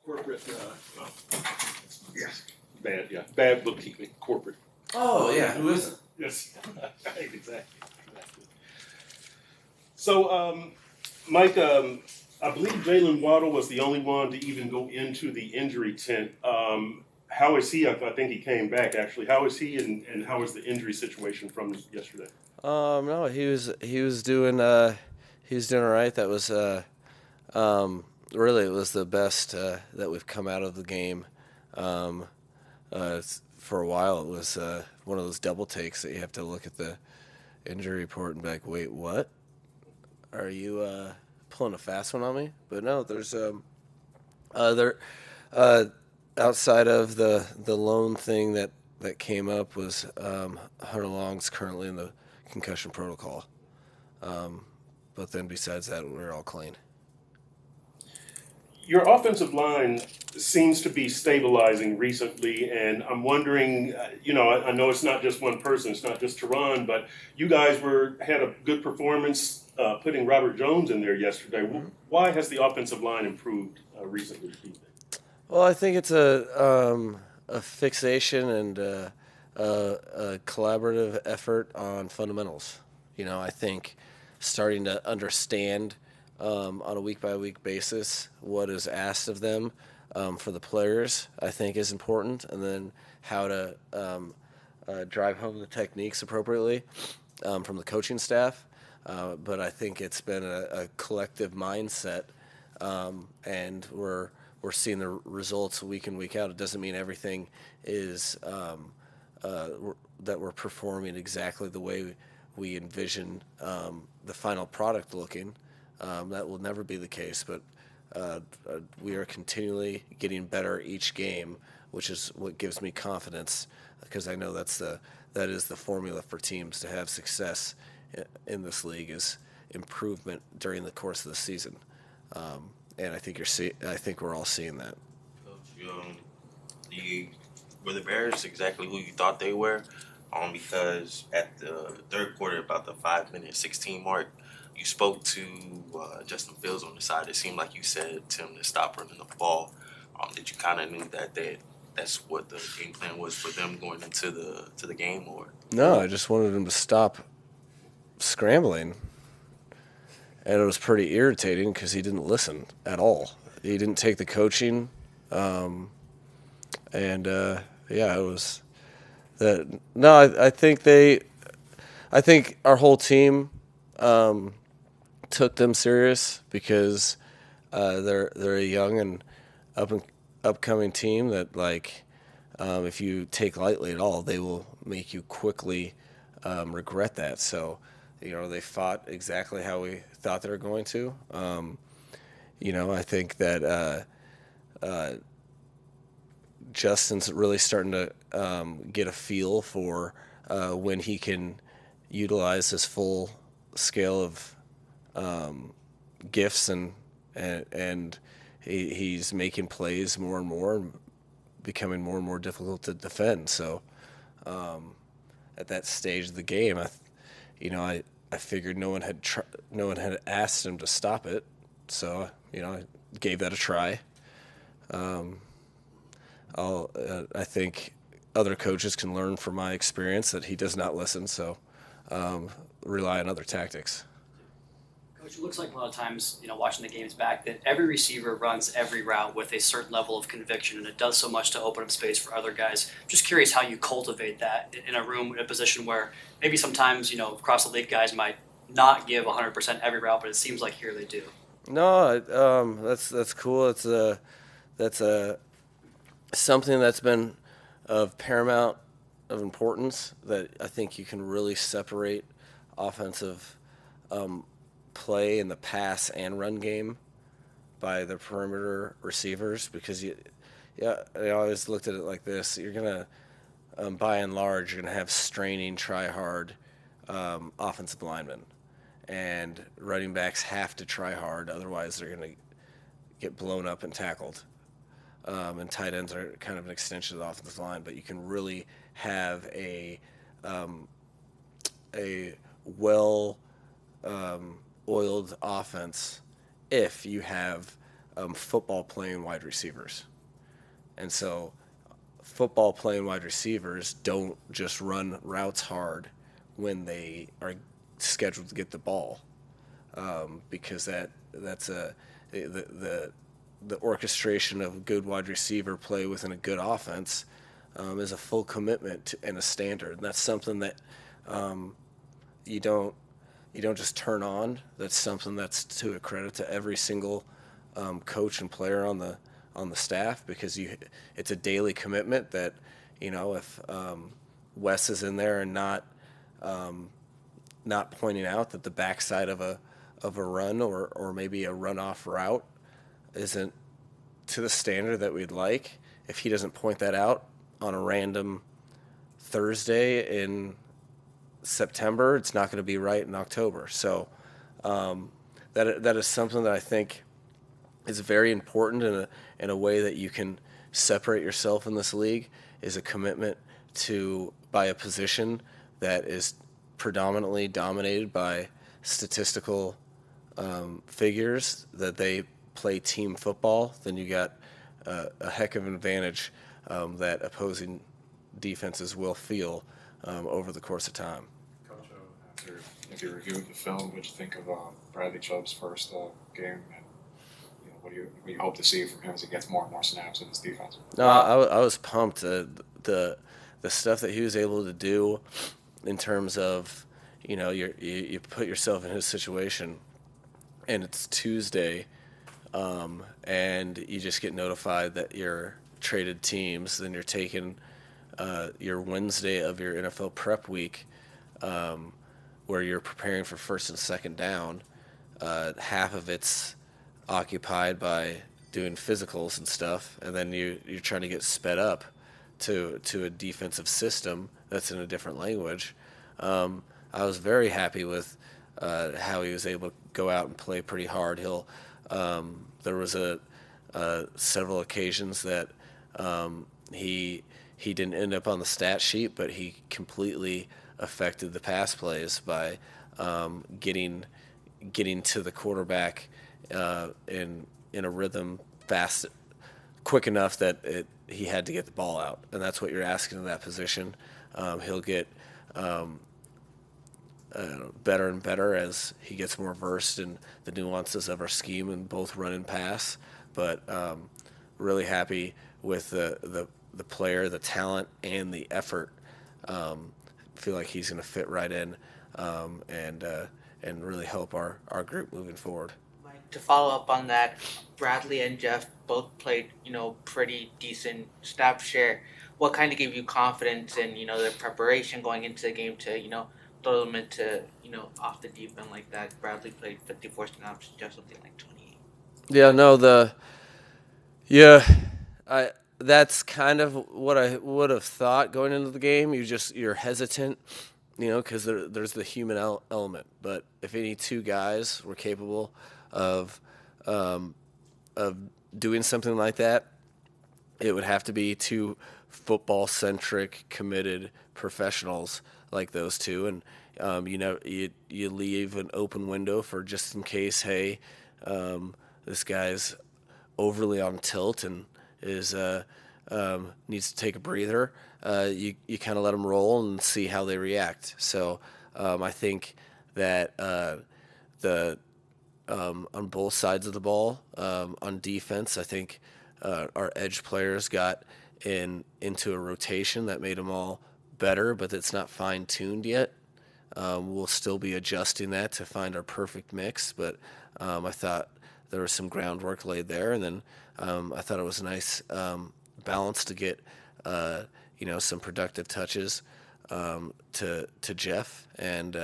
corporate. Yes, bad bookkeeping, corporate. Oh yeah, who isn't? Yes, exactly. So, Mike, I believe Jalen Waddle was the only one to even go into the injury tent. How is he? I think he came back actually. How is he, and how is the injury situation from yesterday? No, he was doing all right. That was really, it was the best that we've come out of the game. For a while, it was one of those double takes that you have to look at the injury report and be like, wait, what? Are you pulling a fast one on me? But no, there's there outside of the loan thing that came up was Hunter Long's currently in the concussion protocol. But then besides that, we're all clean. Your offensive line seems to be stabilizing recently, and I'm wondering, I know it's not just one person, it's not just Teron, but you guys had a good performance putting Robert Jones in there yesterday. Mm-hmm. Why has the offensive line improved recently, do you think? Well, I think it's a fixation and a collaborative effort on fundamentals. I think starting to understand on a week-by-week basis what is asked of them for the players, I think, is important, and then how to drive home the techniques appropriately from the coaching staff. But I think it's been a collective mindset, and we're seeing the results week in, week out. It doesn't mean everything is that we're performing exactly the way we envision the final product looking. That will never be the case, but we are continually getting better each game, which is what gives me confidence, because I know that is the formula for teams to have success in this league, is improvement during the course of the season. And I think we're all seeing that. Coach, were the Bears exactly who you thought they were? Because at the third quarter, about the 5-minute 16 mark, you spoke to Justin Fields on the side. It seemed like you said to him to stop running the ball. Did you kind of knew that's what the game plan was for them going into the game, or? No, I just wanted him to stop scrambling. And it was pretty irritating because he didn't listen at all. He didn't take the coaching. It was that. No, I think our whole team took them serious because they're a young and upcoming team that, if you take lightly at all, they will make you quickly regret that. So, they fought exactly how we thought they were going to. I think that Justin's really starting to get a feel for when he can utilize his full scale of gifts, and he's making plays more and more and becoming more and more difficult to defend. So at that stage of the game, I figured no one had asked him to stop it, so I gave that a try. I think other coaches can learn from my experience that he does not listen, so rely on other tactics. Coach, it looks like a lot of times, watching the games back, that every receiver runs every route with a certain level of conviction, and it does so much to open up space for other guys. Just curious how you cultivate that in a position where maybe sometimes, across the league, guys might not give 100% every route, but it seems like here they do. No, that's cool. That's something that's been of paramount of importance, that I think you can really separate offensive play in the pass and run game by the perimeter receivers, because I always looked at it like this. You're going to, by and large, you're going to have straining, try-hard offensive linemen. And running backs have to try hard, otherwise they're going to get blown up and tackled. And tight ends are kind of an extension of the offensive line, but you can really have a well oiled offense if you have football playing wide receivers. And so football playing wide receivers don't just run routes hard when they are scheduled to get the ball, because that's the orchestration of good wide receiver play within a good offense is a full commitment and a standard. And that's something that you don't just turn on. That's something that's to a credit to every single coach and player on the staff, because it's a daily commitment that, if Wes is in there and not pointing out that the backside of a run or maybe a runoff route isn't to the standard that we'd like, if he doesn't point that out on a random Thursday in September, it's not going to be right in October. So that is something that I think is very important in a way that you can separate yourself in this league, is a commitment by a position that is predominantly dominated by statistical figures, that they play team football. Then you got a heck of an advantage that opposing defenses will feel over the course of time. Coach, after you reviewed the film, what did you think of Bradley Chubb's first game? And what do you hope to see from him as he gets more and more snaps in his defense? No, I was pumped. The stuff that he was able to do in terms of, you put yourself in his situation, and it's Tuesday, and you just get notified that you're traded teams. Then you're taking your Wednesday of your NFL prep week, where you're preparing for first and second down. Half of it's occupied by doing physicals and stuff, and then you're trying to get sped up to a defensive system that's in a different language. I was very happy with how he was able to go out and play pretty hard. There was several occasions that he didn't end up on the stat sheet, but he completely affected the pass plays by getting to the quarterback in a rhythm fast, quick enough that he had to get the ball out, and that's what you're asking in that position. He'll get better and better as he gets more versed in the nuances of our scheme and both run and pass. But really happy with the player, the talent, and the effort. Feel like he's going to fit right in and really help our group moving forward. To follow up on that, Bradley and Jeff both played, pretty decent snap share. What kind of gave you confidence in, their preparation going into the game to, throw them into, off the deep end like that? Bradley played 54 snaps, Jeff something like 28. Yeah, no, that's kind of what I would have thought going into the game. You're hesitant, because there's the human element. But if any two guys were capable of doing something like that, it would have to be two football-centric, committed professionals like those two. And you leave an open window for just in case, hey, this guy's overly on tilt and is needs to take a breather. You kind of let them roll and see how they react. So I think that on both sides of the ball, on defense, I think our edge players got into a rotation that made them all better, but it's not fine-tuned yet. We'll still be adjusting that to find our perfect mix, but I thought there was some groundwork laid there, and then I thought it was a nice balance to get some productive touches to Jeff and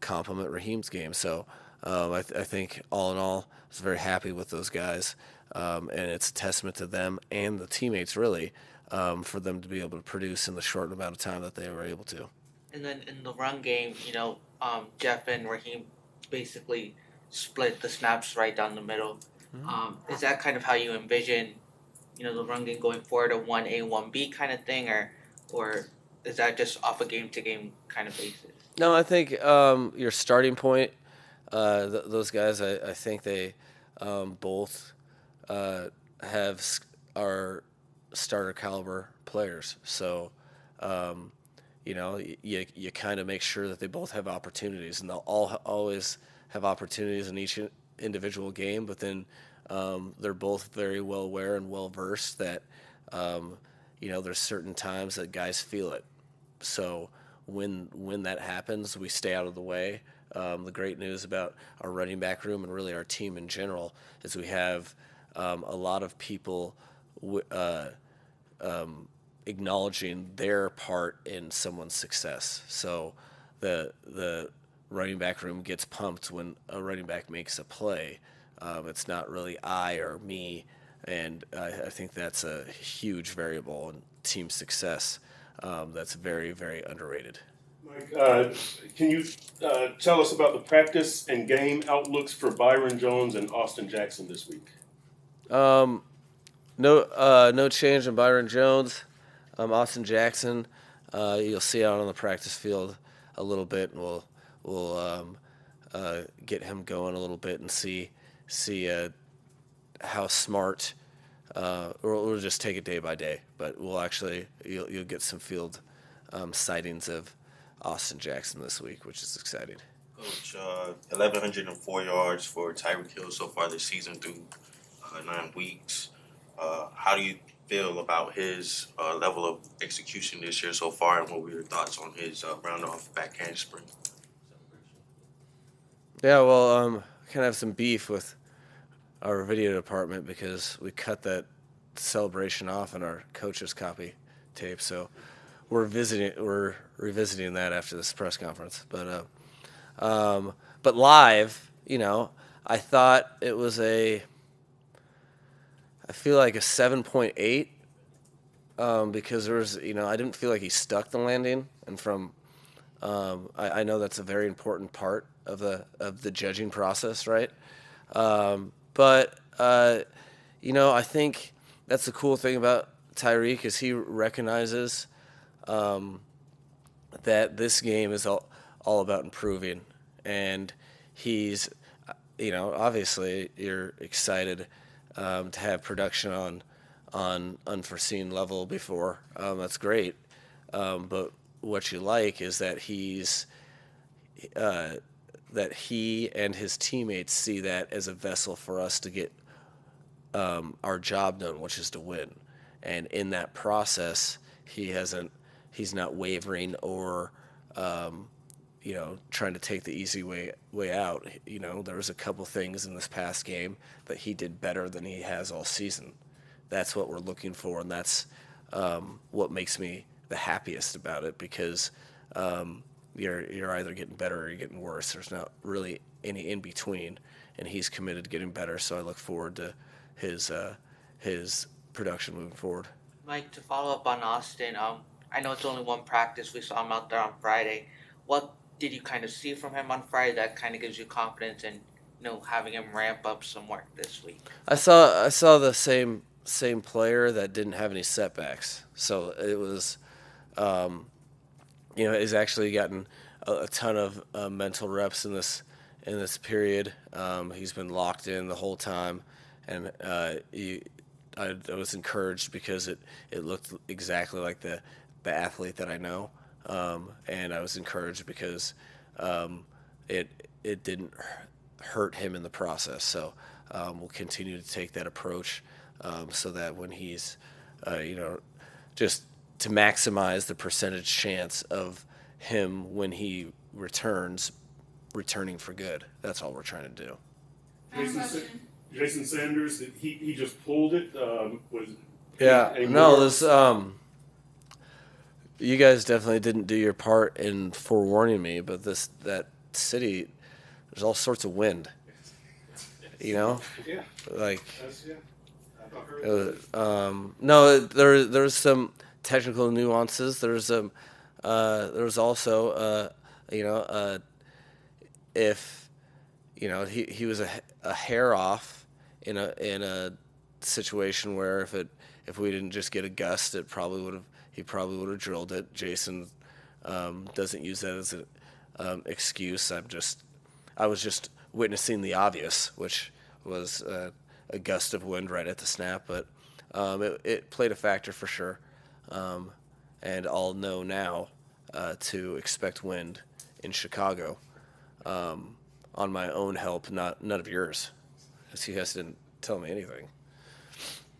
complement Raheem's game. So I think all in all, I was very happy with those guys, and it's a testament to them and the teammates really for them to be able to produce in the short amount of time that they were able to. And then in the run game, Jeff and Raheem basically split the snaps right down the middle. Is that kind of how you envision, the run game going forward, a 1A, 1B kind of thing, or is that just off a game-to-game kind of basis? No, I think your starting point, those guys, I think they both have are starter caliber players. So, you kind of make sure that they both have opportunities, and they'll always have opportunities in each individual game. But then they're both very well aware and well versed that there's certain times that guys feel it. So when that happens, we stay out of the way. The great news about our running back room and really our team in general is we have a lot of people acknowledging their part in someone's success. So the running back room gets pumped when a running back makes a play. It's not really I or me, and I think that's a huge variable in team success. That's very, very underrated. Mike, can you tell us about the practice and game outlooks for Byron Jones and Austin Jackson this week? No change in Byron Jones. Austin Jackson, you'll see out on the practice field a little bit, and we'll get him going a little bit and see how smart. We'll just take it day by day, but you'll get some field sightings of Austin Jackson this week, which is exciting. Coach, 1,104 yards for Tyreek Hill so far this season through 9 weeks. How do you feel about his level of execution this year so far, and what were your thoughts on his round off back handspring? Yeah, well, I kind of have some beef with our video department because we cut that celebration off in our coach's copy tape, so we're revisiting that after this press conference. But live, I thought it was I feel like a 7.8 because there was, I didn't feel like he stuck the landing, and I know that's a very important part of the judging process, right? But I think that's the cool thing about Tyreek is he recognizes that this game is all about improving, and he's, obviously you're excited to have production on unforeseen level before. That's great, but what you like is that that he and his teammates see that as a vessel for us to get our job done, which is to win. And in that process, he's not wavering or trying to take the easy way out. There was a couple things in this past game that he did better than he has all season. That's what we're looking for, and that's what makes me the happiest about it, because you're either getting better or you're getting worse. There's not really any in between, and he's committed to getting better. So I look forward to his production moving forward. Mike, to follow up on Austin, I know it's only one practice. We saw him out there on Friday. What did you kind of see from him on Friday that kind of gives you confidence in having him ramp up some work this week? I saw the same player that didn't have any setbacks. So it was, he's actually gotten a ton of mental reps in this period. He's been locked in the whole time, and I was encouraged because it looked exactly like the athlete that I know, and I was encouraged because it didn't hurt him in the process. So we'll continue to take that approach so that when he's, just to maximize the percentage chance of him when he returning for good. That's all we're trying to do. Jason Sanders, he just pulled it. You guys definitely didn't do your part in forewarning me, but that city, there's all sorts of wind. Yeah. Like, No, there's some technical nuances. There's also if he was a hair off in a situation where if we didn't just get a gust, he probably would have drilled it. Jason doesn't use that as an excuse. I was just witnessing the obvious, which was a a gust of wind right at the snap, but it played a factor for sure. And I'll know now to expect wind in Chicago on my own help, none of yours, because you guys didn't tell me anything.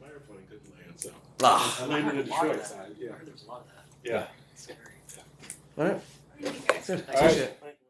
My airplane couldn't land, so. Ah. I landed in I heard a lot of Detroit. that. I heard there was a lot of that. Yeah. Scary. All right. Thanks, Good. guys. Appreciate it. Thank you.